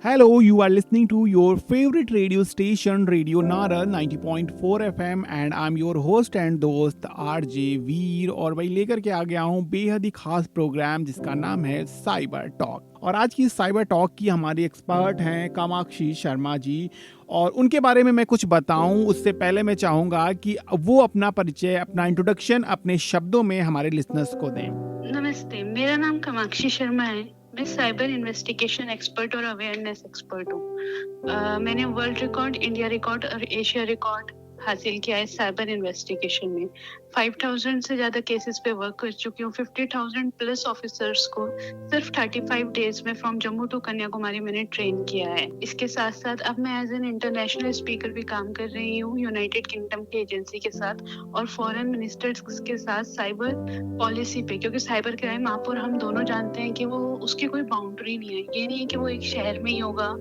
Hello, you are listening to your favorite radio station, Radio Nara 90.4 FM, and I'm your host and दोस्त RJ वीर। और वही लेकर के आ गया हूँ बेहद ही खास प्रोग्राम जिसका नाम है साइबर टॉक। और आज की साइबर टॉक की हमारी एक्सपर्ट हैं कामाक्षी शर्मा जी, और उनके बारे में मैं कुछ बताऊं उससे पहले मैं चाहूँगा कि वो अपना परिचय, अपना इंट्रोडक्शन अपने शब्दों में हमारे लिसनर्स को दें। नमस्ते, मेरा नाम कामाक्षी शर्मा है। मैं साइबर इन्वेस्टिगेशन एक्सपर्ट और अवेयरनेस एक्सपर्ट हूँ। मैंने वर्ल्ड रिकॉर्ड, इंडिया रिकॉर्ड और एशिया रिकॉर्ड हासिल किया है साइबर इन्वेस्टिगेशन में। 5000 से ज़्यादा केसेस पे वर्क कर चुकी हूँ। 50,000 प्लस ऑफिसर्स को सिर्फ 35 डेज में फ्रॉम जम्मू टू कन्याकुमारी मैंने ट्रेन किया है। इसके साथ साथ अब मैं एज एन इंटरनेशनल स्पीकर भी काम कर रही हूँ यूनाइटेड किंगडम की एजेंसी के साथ और फॉरेन मिनिस्टर्स के साथ साइबर पॉलिसी पे, क्योंकि साइबर क्राइम आप और हम दोनों जानते हैं कि वो उसकी कोई बाउंड्री नहीं है। ये नहीं है कि वो एक शहर में ही होगा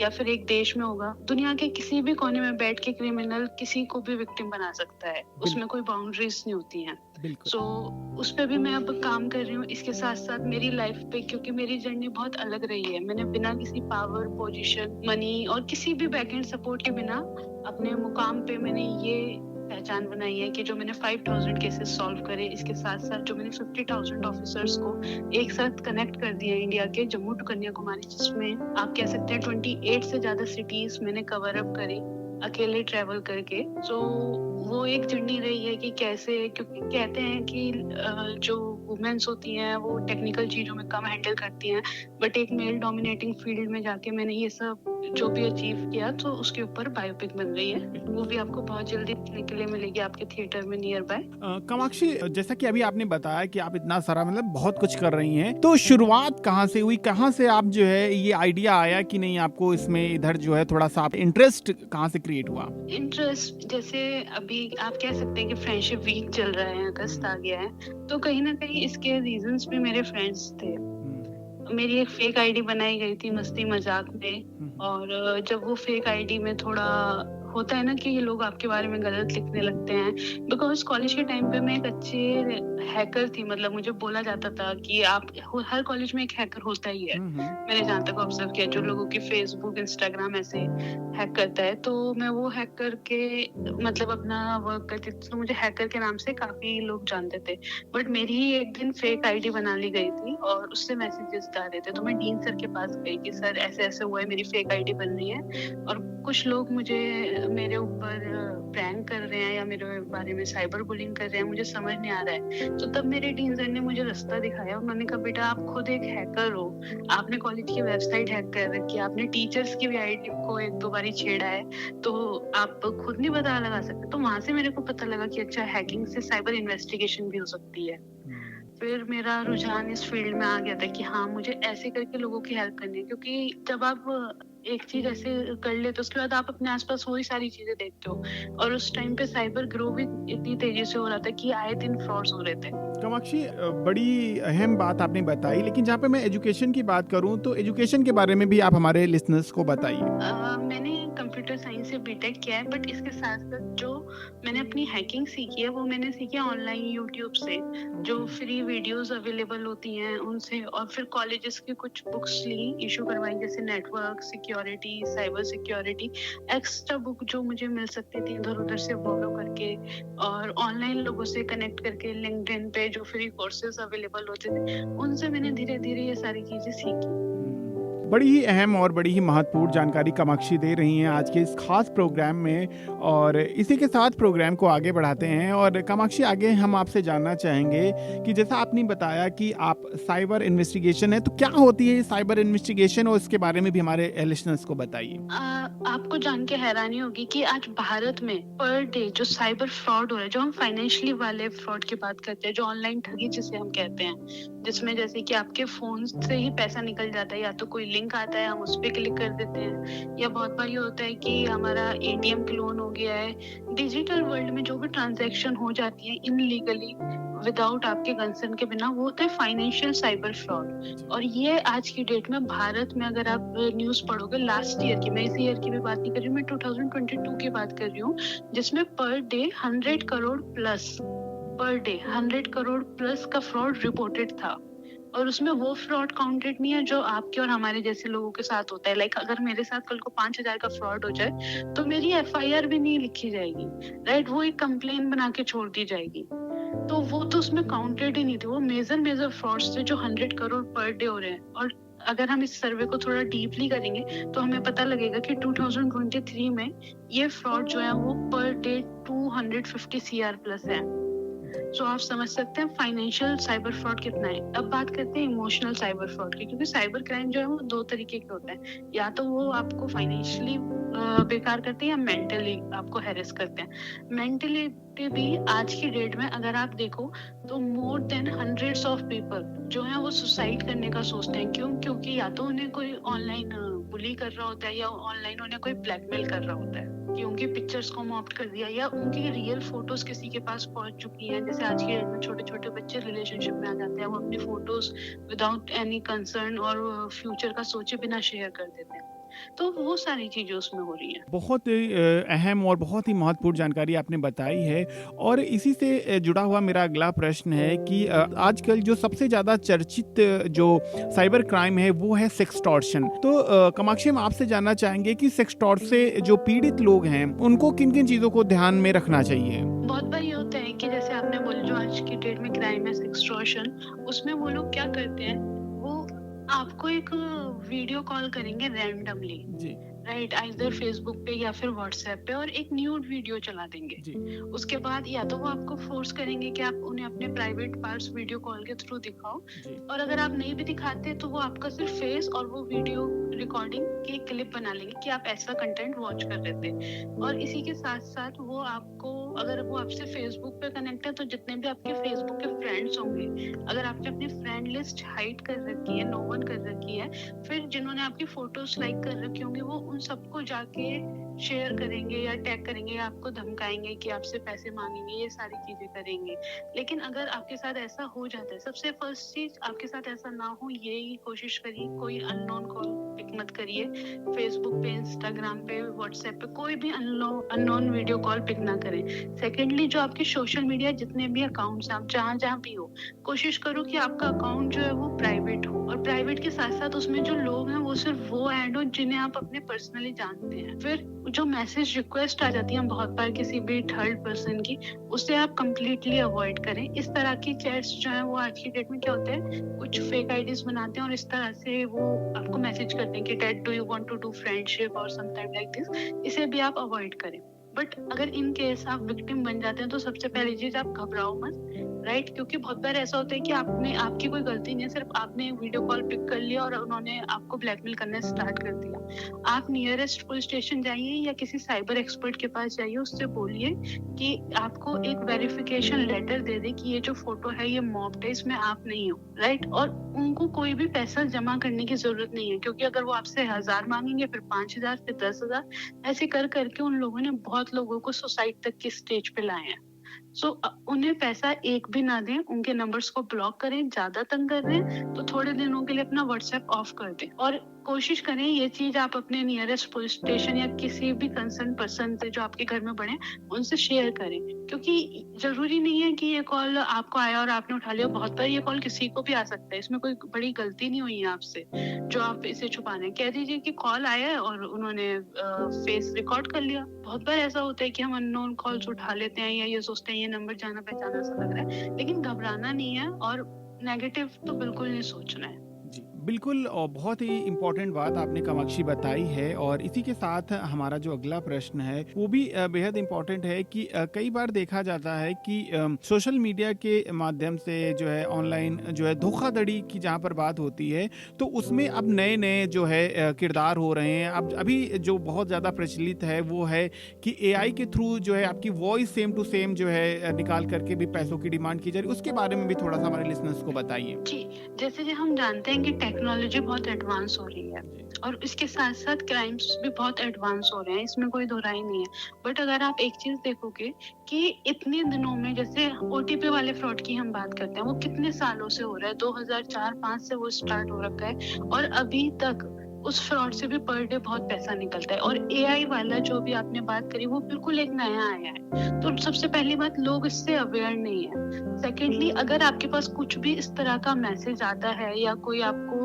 या फिर एक देश में होगा। दुनिया के किसी भी कोने में बैठ के क्रिमिनल किसी को भी विक्टिम बना सकता है, उसमें कोई बाउंड्रीज नहीं होती हैं। सो उस पे भी मैं अब काम कर रही हूँ। इसके साथ साथ मेरी लाइफ पे, क्योंकि मेरी जर्नी बहुत अलग रही है, मैंने बिना किसी पावर, पोजीशन, मनी और किसी भी बैकएंड सपोर्ट के बिना अपने मुकाम पे मैंने ये पहचान बनाई है कि जो मैंने 5000 केसेस सॉल्व करे, इसके साथ साथ जो मैंने 50,000 ऑफिसर्स को एक साथ कनेक्ट कर दिया इंडिया के जम्मू टू कन्याकुमारी, जिसमें आप कह सकते हैं 28 से ज्यादा सिटीज मैंने कवर अप करी अकेले ट्रैवल करके। सो वो एक जर्नी रही है कि कैसे, क्योंकि कहते हैं कि जो वुमेन्स होती हैं वो टेक्निकल चीजों में कम हैंडल करती हैं, बट एक मेल डोमिनेटिंग फील्ड में जाके मैंने ये सब जो भी अचीव किया, तो उसके ऊपर बायोपिक बन रही है। वो भी आपको बहुत जल्दी देखने के लिए मिलेगी आपके थिएटर में नियर बाय। कामाक्षी, जैसा कि अभी आपने बताया कि आप इतना सारा मतलब बहुत कुछ कर रही हैं, तो शुरुआत कहाँ से हुई? कहाँ से आप जो है ये आइडिया आया कि नहीं आपको इसमें इधर जो है थोड़ा सा इंटरेस्ट कहाँ से क्रिएट हुआ? इंटरेस्ट जैसे अभी आप कह सकते हैं कि फ्रेंडशिप वीक चल रहा है, अगस्त आ गया है, तो कहीं ना कहीं इसके रीजंस भी मेरे फ्रेंड्स थे। मेरी एक फेक आईडी बनाई गई थी मस्ती मजाक में, और जब वो फेक आईडी में थोड़ा होता है ना कि ये लोग आपके बारे में गलत लिखने लगते हैं, बिकॉज कॉलेज के टाइम पे मैं एक अच्छे हैकर थी। मतलब मुझे बोला जाता था कि आप हर कॉलेज में एक हैकर होता ही है। मैंने जहाँ तक ऑब्जर्व किया, जो लोगों की फेसबुक, इंस्टाग्राम ऐसे हैक करता है, तो मैं वो हैक करके मतलब अपना वर्क करती थी, तो मुझे हैकर के नाम से काफी लोग जानते थे। बट मेरी ही एक दिन फेक आईडी बना ली गई थी और उससे मैसेजेस आ रहे थे, तो मैं डीन सर के पास गई कि सर ऐसे ऐसे हुआ है, मेरी फेक आईडी बन रही है और कुछ लोग मुझे मेरे ऊपर प्रैंक कर रहे हैं या मेरे बारे में साइबर बुलिंग कर रहे हैं, मुझे समझ नहीं आ रहा है। तो तब मेरे डीन सर ने मुझे रास्ता दिखाया। उन्होंने कहा, बेटा आप खुद एक हैकर हो, आपने कॉलेज की वेबसाइट हैक कर रखी है, आपने टीचर्स की भी आईडी को एक दो बारी छेड़ा है, तो आप खुद नहीं पता लगा सकते। तो वहां से मेरे को पता लगा कि अच्छा, हैकिंग से साइबर इन्वेस्टिगेशन भी हो सकती है। फिर मेरा रुझान इस फील्ड में आ गया था कि हाँ, मुझे ऐसे करके लोगों की हेल्प करनी है, क्योंकि जब आप एक चीज ऐसे कर ले तो उसके बाद आप अपने आसपास वही सारी चीजें देखते हो, और उस टाइम पे साइबर ग्रो भी इतनी तेजी से हो रहा था कि आए दिन फ्रॉड्स हो रहे थे। कामाक्षी, बड़ी अहम बात आपने बताई, लेकिन जहाँ पे मैं एजुकेशन की बात करूँ तो एजुकेशन के बारे में भी आप हमारे लिसनर्स को बताइए। मैंने कंप्यूटर साइंस से बीटेक किया है, बट इसके साथ साथ जो मैंने अपनी हैकिंग सीखी है वो मैंने सीखी है ऑनलाइन यूट्यूब से, जो फ्री वीडियोस अवेलेबल होती हैं उनसे, और फिर कॉलेजेस की कुछ बुक्स ली, इशू करवाई, जैसे network security, cyber security, extra book जो मुझे मिल सकती थी इधर उधर से फॉलो करके, और ऑनलाइन लोगों से कनेक्ट करके लिंक्डइन पे जो फ्री कोर्सेज अवेलेबल होते थे उनसे मैंने धीरे धीरे ये सारी चीजें सीखी। बड़ी ही अहम और बड़ी ही महत्वपूर्ण जानकारी कामाक्षी दे रही हैं आज के इस खास प्रोग्राम में, और इसी के साथ प्रोग्राम को आगे बढ़ाते हैं। और कामाक्षी, आगे हम आपसे जानना चाहेंगे कि जैसा आपने बताया कि आप साइबर इन्वेस्टिगेशन है, तो क्या होती है साइबर इन्वेस्टिगेशन, और इसके बारे में भी हमारे लिसनर्स को बताइए। आपको जान के हैरानी होगी कि आज भारत में पर डे जो साइबर फ्रॉड हो रहा है, जो हम फाइनेंशियली वाले फ्रॉड की बात करते हैं, जो ऑनलाइन ठगी जिसे हम कहते हैं, जिसमें जैसे कि आपके फोन से ही पैसा निकल जाता है, या तो कोई लिंक आता है हम उस पर क्लिक कर देते हैं, या बहुत बार ये होता है कि हमारा एटीएम क्लोन हो गया है। डिजिटल वर्ल्ड में जो भी ट्रांजैक्शन हो जाती है इनलीगली, विदाउट आपके कंसर्न के बिना, वो होता है फाइनेंशियल साइबर फ्रॉड। और ये आज की डेट में भारत में, अगर आप न्यूज पढ़ोगे लास्ट ईयर की, मैं इस ईयर की भी बात नहीं कर रही हूँ, मैं 2022 की बात कर रही हूँ, जिसमें per day 100 crore plus, per day 100 crore plus का फ्रॉड रिपोर्टेड था। और उसमें वो फ्रॉड काउंटेड नहीं है जो आपके और हमारे जैसे लोगों के साथ होता है। लाइक अगर मेरे साथ कल को 5,000 का फ्रॉड हो जाए तो मेरी एफआईआर भी नहीं लिखी जाएगी, राइट? वो एक कंप्लेन बना के छोड़ दी जाएगी। तो वो तो उसमें काउंटेड ही नहीं थे। वो मेजर फ्रॉड्स थे जो 100 करोड़ पर डे हो रहे हैं। और अगर हम इस सर्वे को थोड़ा डीपली करेंगे तो हमें पता लगेगा कि 2023 में ये फ्रॉड जो है वो पर डे 250 सीआर प्लस है। सो आप समझ सकते हैं फाइनेंशियल साइबर फ्रॉड कितना है। अब बात करते हैं इमोशनल साइबर फ्रॉड की, क्योंकि साइबर क्राइम जो है वो 2 तरीके के होते हैं। या तो वो आपको फाइनेंशियली बेकार करते हैं या मेंटली आपको हैरेस करते हैं। मेंटली भी आज की डेट में अगर आप देखो तो more than hundreds of people जो है वो सुसाइड करने का सोचते हैं। क्यों? क्योंकि या तो उन्हें कोई ऑनलाइन बुली कर रहा होता है या ऑनलाइन उन्हें कोई ब्लैकमेल कर रहा होता है कि उनकी पिक्चर्स को मॉप्ट कर दिया या उनकी रियल फोटोज किसी के पास पहुंच चुकी है। जैसे आज की डेट में छोटे छोटे बच्चे रिलेशनशिप में आ जाते हैं, वो अपनी फोटोज विदाउट एनी कंसर्न और फ्यूचर का सोचे बिना शेयर कर देते हैं। तो वो सारी चीजें उसमें हो रही हैं। बहुत अहम और बहुत ही महत्वपूर्ण जानकारी आपने बताई है। और इसी से जुड़ा हुआ मेरा अगला प्रश्न है कि आजकल जो सबसे ज़्यादा चर्चित जो साइबर क्राइम है वो है सेक्सटॉर्शन। तो कामाक्षी, हम आपसे जानना चाहेंगे कि सेक्सटॉर्शन से जो पीड़ित लोग हैं उनको किन किन चीज़ों को ध्यान में रखना चाहिए? बहुत बार ये होता है कि जैसे आपने बोला जो आज की डेट में क्राइम है सेक्सटॉर्शन, उसमें वो लोग क्या करते हैं, वो आपको एक वीडियो कॉल करेंगे रैंडमली, जी राइट? आइदर फेसबुक पे या फिर व्हाट्सएप पे, और एक न्यूड वीडियो चला देंगे। जी उसके बाद या तो वो आपको फोर्स करेंगे कि आप उन्हें अपने प्राइवेट पार्ट्स वीडियो कॉल के थ्रू दिखाओ, जी और अगर आप नहीं भी दिखाते तो वो आपका सिर्फ फेस और वो वीडियो रिकॉर्डिंग की क्लिप बना लेंगे कि आप ऐसा कंटेंट वॉच कर रहे थे। और इसी के साथ साथ वो आपको, अगर वो आपसे फेसबुक पे कनेक्ट है तो जितने भी आपके फेसबुक के फ्रेंड्स होंगे, अगर आपने अपनी फ्रेंड लिस्ट हाइड कर रखी है, नो वन कर रखी है, फिर जिन्होंने आपकी फोटोज लाइक कर रखी होंगी वो उन सबको जाके शेयर करेंगे या टैग करेंगे या आपको धमकाएंगे कि आपसे पैसे मांगेंगे, ये सारी चीजें करेंगे। लेकिन अगर आपके साथ ऐसा हो जाता है, सबसे फर्स्ट चीज आपके साथ ऐसा ना हो ये ही कोशिश करिए, कोई अननोन कॉल पिक मत करिए। फेसबुक पे, इंस्टाग्राम पे, व्हाट्सएप पे कोई भी अननोन वीडियो कॉल पिक ना करें। सेकेंडली, जो आपके सोशल मीडिया जितने भी अकाउंट्स हैं, आप जहाँ भी हो, कोशिश करो कि आपका अकाउंट जो है वो प्राइवेट हो, और प्राइवेट के साथ साथ उसमें जो लोग हैं वो सिर्फ वो ऐड हो जिन्हें आप अपने पर्सनली जानते हैं। फिर जो मैसेज रिक्वेस्ट आ जाती है बहुत बार किसी भी थर्ड पर्सन की, उसे आप कंप्लीटली अवॉइड करें। इस तरह की चैट्स जो है वो आज की डेट में क्या होते हैं, कुछ फेक आईडीज बनाते हैं और इस तरह से वो आपको मैसेज करते हैं कि that do you want to do friendship और समटाइम लाइक दिस। इसे भी आप अवॉइड करें। बट अगर इन केस आप विक्टिम बन जाते हैं तो सबसे पहली चीज, आप घबराओ मत, राइट? क्योंकि बहुत बार ऐसा होता है कि आपकी कोई गलती नहीं है, सिर्फ आपने वीडियो कॉल पिक कर लिया और उन्होंने आपको ब्लैकमेल करना स्टार्ट कर दिया। आप नियरेस्ट पुलिस स्टेशन जाइए या किसी साइबर एक्सपर्ट के पास जाइए, उससे बोलिए कि आपको एक वेरिफिकेशन लेटर दे दे कि ये जो फोटो है ये मॉब्ड है, इसमें आप नहीं हो, राइट? और उनको कोई भी पैसा जमा करने की जरूरत नहीं है, क्योंकि अगर वो आपसे 1000 मांगेंगे, फिर 5000, फिर 10,000, ऐसे कर करके उन लोगों ने बहुत लोगों को सुसाइड तक की स्टेज पे लाए हैं। सो उन्हें पैसा एक भी ना दें, उनके नंबर्स को ब्लॉक करें। ज्यादा तंग कर रहे हैं तो थोड़े दिनों के लिए अपना व्हाट्सएप ऑफ कर दें, और कोशिश करें ये चीज आप अपने नियरेस्ट पुलिस स्टेशन या किसी भी कंसर्न पर्सन से जो आपके घर में बने उनसे शेयर करें। क्योंकि जरूरी नहीं है कि ये कॉल आपको आया और आपने उठा लिया। बहुत बार ये कॉल किसी को भी आ सकता है, इसमें कोई बड़ी गलती नहीं हुई है आपसे जो आप इसे छुपा रहे हैं। कह दीजिए कि कॉल आया है और उन्होंने फेस रिकॉर्ड कर लिया। बहुत बार ऐसा होता है कि हम अननोन कॉल्स उठा लेते हैं या ये सोचते हैं ये नंबर जाना पहचाना सा लग रहा है, लेकिन घबराना नहीं है और नेगेटिव तो बिल्कुल नहीं सोचना है। जी, बिल्कुल। और बहुत ही इम्पोर्टेंट बात आपने कामाक्षी बताई है। और इसी के साथ हमारा जो अगला प्रश्न है वो भी बेहद इम्पोर्टेंट है कि कई बार देखा जाता है कि सोशल मीडिया के माध्यम से जो है ऑनलाइन जो है धोखाधड़ी की जहाँ पर बात होती है तो उसमें अब नए नए जो है किरदार हो रहे हैं। अब अभी जो बहुत ज़्यादा प्रचलित है वो है कि एआई के थ्रू जो है आपकी वॉइस सेम टू सेम जो है निकाल करके भी पैसों की डिमांड की जा रही है। उसके बारे में भी थोड़ा सा हमारे लिसनर्स को बताइए। जी, जैसे कि हम जानते हैं कि टेक्नोलॉजी बहुत एडवांस हो रही है और इसके साथ साथ क्राइम्स भी बहुत एडवांस हो रहे हैं, इसमें कोई दो राय नहीं है। बट अगर आप एक चीज देखोगे कि इतने दिनों में, जैसे ओटीपी वाले फ्रॉड की हम बात करते हैं, वो कितने सालों से हो रहा है, 2004-5 से वो स्टार्ट हो रखा है और अभी तक उस फ्रॉड से भी पर डे बहुत पैसा निकलता है। और एआई वाला जो भी आपने बात करी वो बिल्कुल एक नया आया है। तो सबसे पहली बात, लोग इससे अवेयर नहीं है। सेकेंडली, अगर आपके पास कुछ भी इस तरह का मैसेज आता है या कोई आपको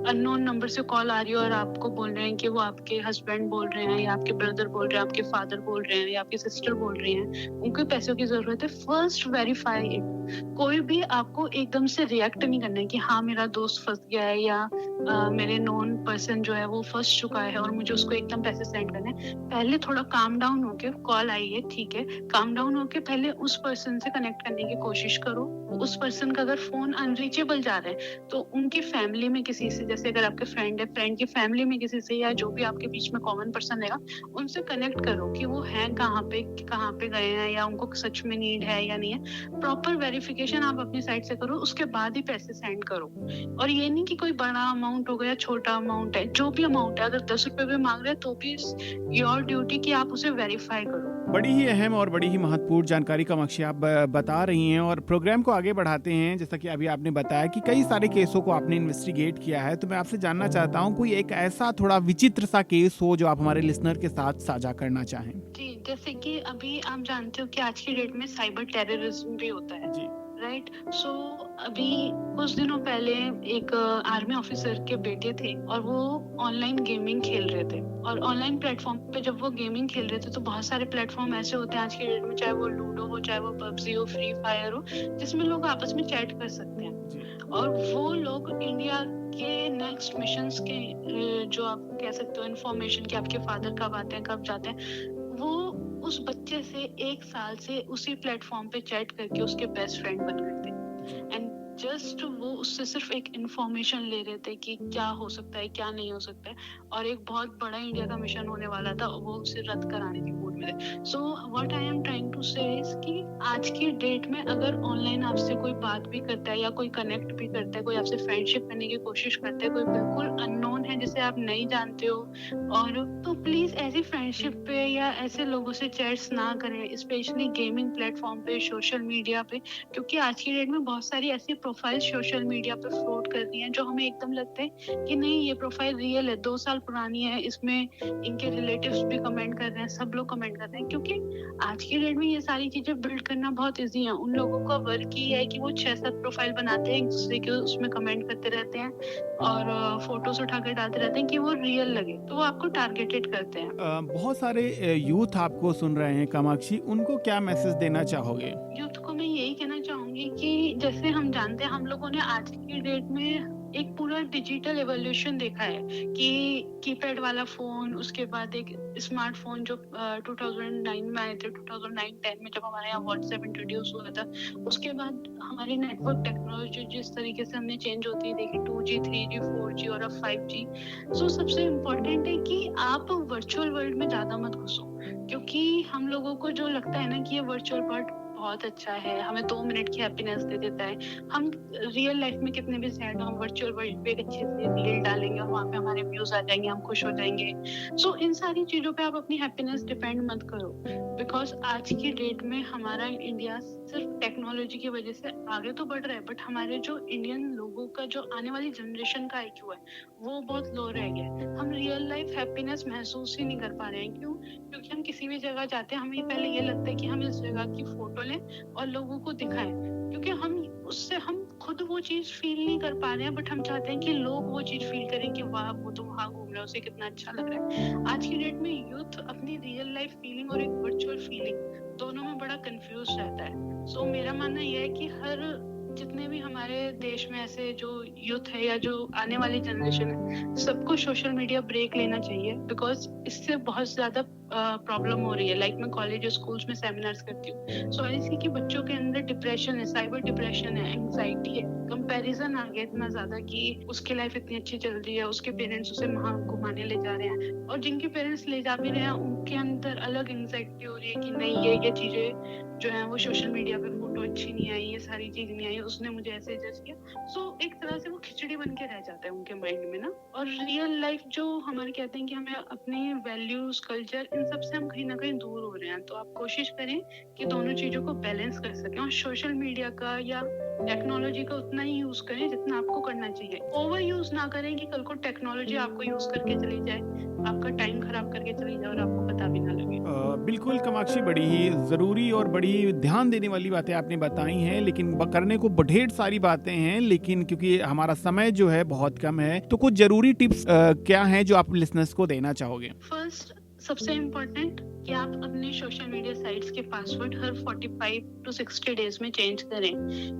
अननोन नंबर से कॉल आ रही है और आपको बोल रहे हैं कि वो आपके हस्बैंड बोल रहे हैं या आपके ब्रदर बोल रहे हैं, आपके फादर बोल रहे हैं या आपकी सिस्टर बोल रही हैं, उनको पैसों की जरूरत है, फर्स्ट वेरीफाई इट। कोई भी आपको एकदम से रिएक्ट नहीं करना है कि हाँ मेरा दोस्त फंस गया है या मेरे नोन पर्सन जो है वो फंस चुका है और मुझे उसको एकदम पैसे सेंड करने हैं। पहले थोड़ा काम डाउन होके, कॉल आई है ठीक है, काम डाउन होके पहले उस पर्सन से कनेक्ट करने की कोशिश करो। उस पर्सन का अगर फोन अनरीचेबल जा रहा है तो उनकी फैमिली में किसी से, जैसे अगर आपके फ्रेंड है, फ्रेंड की फैमिली में किसी से या जो भी आपके बीच में कॉमन पर्सन रहेगा, उनसे कनेक्ट करो कि वो है कहाँ पे गए हैं या उनको सच में नीड है या नहीं है। प्रॉपर वेरिफिकेशन आप अपनी साइड से करो, उसके बाद ही पैसे सेंड करो। और ये नहीं कि कोई बड़ा अमाउंट हो गया, छोटा अमाउंट है, जो भी अमाउंट है, अगर 10 रुपए भी मांग रहे हैं तो भी योर ड्यूटी कि आप उसे वेरीफाई करो। बड़ी ही अहम और बड़ी ही महत्वपूर्ण जानकारी कामाक्षी आप बता रही हैं और प्रोग्राम को आगे बढ़ाते हैं। जैसा कि अभी आपने बताया कि कई सारे केसों को आपने इन्वेस्टिगेट किया है, तो मैं आपसे जानना चाहता हूं कोई एक ऐसा थोड़ा विचित्र सा केस हो जो आप हमारे लिसनर के साथ साझा करना चाहें। जी, जैसे कि अभी आप जानते हो कि आज की डेट में साइबर टेररिज्म भी होता है जी। राइट। सो अभी कुछ दिनों पहले एक आर्मी ऑफिसर के बेटे थे और वो ऑनलाइन गेमिंग खेल रहे थे। और ऑनलाइन प्लेटफॉर्म पे जब वो गेमिंग खेल रहे थे तो बहुत सारे प्लेटफॉर्म ऐसे होते हैं आज के डेट में, चाहे वो लूडो हो, चाहे वो पबजी हो, फ्री फायर हो, जिसमें लोग आपस में चैट कर सकते हैं। और वो लोग इंडिया के नेक्स्ट मिशंस के जो आप कह सकते हो इन्फॉर्मेशन कि आपके फादर कब आते हैं, कब जाते हैं, वो उस बच्चे से 1 साल से उसी प्लेटफॉर्म पे चैट करके उसके बेस्ट फ्रेंड बन गए थे। एंड जस्ट वो उससे सिर्फ एक इंफॉर्मेशन ले रहे थे कि क्या हो सकता है, क्या नहीं हो सकता है। और एक बहुत बड़ा इंडिया का मिशन होने वाला था, वो उसे रद्द कराने की मूड में थे। So what I am trying to say is कि आज की डेट में अगर ऑनलाइन आपसे कोई बात भी करता है या कोई कनेक्ट भी करता है, कोई आपसे फ्रेंडशिप करने की कोशिश करता है, कोई बिल्कुल अननोन है जिसे आप नहीं जानते हो, और तो प्लीज ऐसी फ्रेंडशिप पे या ऐसे लोगों से चैट्स ना करें, स्पेशली गेमिंग प्लेटफॉर्म पे, सोशल मीडिया पे। क्योंकि आज की डेट में बहुत सारी ऐसी प्रोफाइल सोशल मीडिया पे फ्लोट कर रही हैं जो हमें एकदम लगता है कि नहीं ये प्रोफाइल रियल है, 2 साल पुरानी है, इसमें इनके रिलेटिव्स भी कमेंट कर रहे हैं, सब लोग कमेंट कर रहे हैं। क्योंकि आज की डेट में ये सारी चीजें बिल्ड करना बहुत इजी है। उन लोगों का वर्क ही है कि वो 6-7 प्रोफाइल बनाते हैं, एक दूसरे के उसमें कमेंट करते रहते हैं और फोटोज उठा कर डालते रहते हैं कि वो रियल लगे, तो वो आपको टारगेटेड करते हैं। बहुत सारे यूथ आपको सुन रहे हैं कामाक्षी, उनको क्या मैसेज देना चाहोगे? यूथ को मैं यही कहना चाहूंगी कि जैसे हम जानते हैं, हम लोगों ने आज की डेट में एक पूरा डिजिटल एवोल्यूशन देखा है कि कीपैड वाला फोन, उसके बाद एक स्मार्टफोन जो 2009 में आए थे, 2009-10 में जब हमारे यहाँ व्हाट्सएप इंट्रोड्यूस हुआ था। उसके बाद हमारी नेटवर्क टेक्नोलॉजी जिस तरीके से हमने चेंज होती है देखी, 2G, 3G, 4G और अब 5G। सो सबसे इम्पोर्टेंट है कि आप वर्चुअल वर्ल्ड में ज्यादा मत घुसो, क्योंकि हम लोगों को जो लगता है ना कि ये वर्चुअल वर्ल्ड बहुत अच्छा है, हमें 2 मिनट की हैप्पीनेस दे देता है। हम रियल लाइफ में कितने भी सैड हो, हम वर्चुअल वर्ल्ड पे एक अच्छी सी रील डालेंगे और वहाँ पे हमारे व्यूज आ जाएंगे, हम खुश हो जाएंगे। सो इन सारी चीजों पे आप अपनी हैप्पीनेस डिपेंड मत करो, बिकॉज आज की डेट में हमारा इंडिया सिर्फ टेक्नोलॉजी की वजह से आगे तो बढ़ रहा है, बट हमारे जो इंडियन लोगों का जो आने वाली जनरेशन का IQ है वो बहुत लो रह गया है। हम रियल लाइफ हैप्पीनेस महसूस ही नहीं कर पा रहे हैं। क्यों? क्योंकि हम किसी भी जगह जाते हैं, हमें पहले ये लगता है कि हम इस जगह की फोटो लें और लोगों को दिखाएं, क्योंकि हम खुद वो चीज फील नहीं कर पा रहे हैं, बट हम चाहते हैं कि लोग वो चीज फील करें कि वाह वो तो वहां घूम रहा है, उसे कितना अच्छा लग रहा है। आज की डेट में यूथ अपनी रियल लाइफ फीलिंग और एक वर्चुअल फीलिंग दोनों में बड़ा कंफ्यूज रहता है। सो मेरा मानना यह है कि हर जितने भी हमारे देश में ऐसे जो यूथ है या जो आने वाली जनरेशन है, सबको सोशल मीडिया ब्रेक लेना चाहिए, बिकॉज इससे बहुत ज्यादा प्रॉब्लम हो रही है। लाइक मैं कॉलेज स्कूल्स में सेमिनार्स करती हूँ, सो ऐसी कि बच्चों के अंदर डिप्रेशन है, साइबर डिप्रेशन है, एंग्जाइटी है, कंपैरिजन आ गया इतना ज्यादा कि उसकी लाइफ इतनी अच्छी चल रही है, उसके पेरेंट्स उसे वहां घुमाने ले जा रहे हैं, और जिनके पेरेंट्स ले जा भी रहे हैं उनके अंदर अलग एंग्जाइटी हो रही है कि नहीं ये चीजें जो है वो सोशल मीडिया पे फोटो अच्छी नहीं आई, ये सारी चीज नहीं आई, उसने मुझे ऐसे जज किया। सो एक तरह से वो खिचड़ी बन के रह जाता है उनके माइंड में ना। और रियल लाइफ जो हमारे कहते हैं कि हमें अपने वैल्यूज, कल्चर, इन सब से हम कहीं ना कहीं दूर हो रहे हैं। तो आप कोशिश करें कि दोनों चीजों को बैलेंस कर सकें, और सोशल मीडिया का या टेक्नोलॉजी का उतना ही यूज करें जितना आपको करना चाहिए। ओवर यूज ना करें कि कल को टेक्नोलॉजी आपको यूज करके चली जाए, आपका टाइम खराब करके चली जाए और आपको पता भी ना लगे। बिल्कुल कामाक्षी, बड़ी ही ज़रूरी और बड़ी ध्यान देने वाली बातें आपने बताई हैं, लेकिन करने को ढेर सारी बातें हैं, लेकिन क्योंकि हमारा समय जो है बहुत कम है, तो कुछ ज़रूरी टिप्स क्या हैं जो आप लिसनर्स को देना चाहोगे? फर्स्ट, सबसे इम्पोर्टेंट कि आप अपने सोशल मीडिया साइट्स के पासवर्ड हर 45 टू 60 डेज में चेंज करें,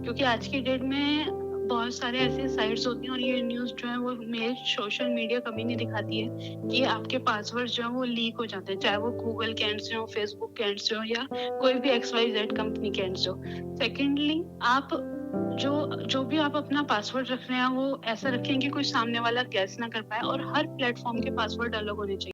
क्योंकि आज की डेट में बहुत सारे ऐसे साइट्स होती हैं और ये न्यूज़ जो है वो मेरे सोशल मीडिया कभी नहीं दिखाती है कि आपके पासवर्ड जो है वो लीक हो जाते हैं, चाहे वो गूगल के एंड से हो, फेसबुक के एंड से हो या कोई भी XYZ कंपनी के एंड से हो। सेकेंडली, आप जो भी आप अपना पासवर्ड रख रहे हैं वो ऐसा रखें कि कोई सामने वाला गैस ना कर पाए, और हर प्लेटफॉर्म के पासवर्ड अलग होने चाहिए।